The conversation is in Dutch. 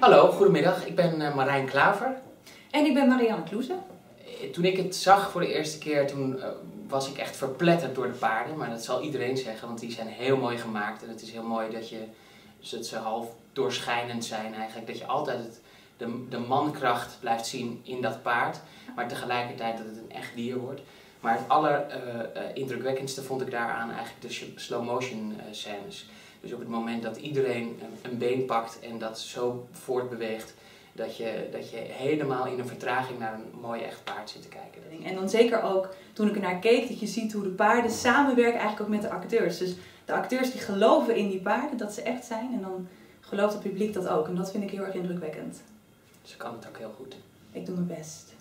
Hallo, goedemiddag. Ik ben Marijn Klaver. En ik ben Marianne Kloeze. Toen ik het zag voor de eerste keer, toen was ik echt verpletterd door de paarden. Maar dat zal iedereen zeggen, want die zijn heel mooi gemaakt. En het is heel mooi dat ze half doorschijnend zijn eigenlijk. Dat je altijd de mankracht blijft zien in dat paard. Maar tegelijkertijd dat het een echt dier wordt. Maar het indrukwekkendste vond ik daaraan eigenlijk de slow motion scènes. Dus op het moment dat iedereen een been pakt en dat zo voortbeweegt, dat je helemaal in een vertraging naar een mooi echt paard zit te kijken. En dan zeker ook toen ik ernaar keek, dat je ziet hoe de paarden samenwerken eigenlijk ook met de acteurs. Dus de acteurs die geloven in die paarden, dat ze echt zijn. En dan gelooft het publiek dat ook. En dat vind ik heel erg indrukwekkend. Ze kan het ook heel goed. Ik doe mijn best.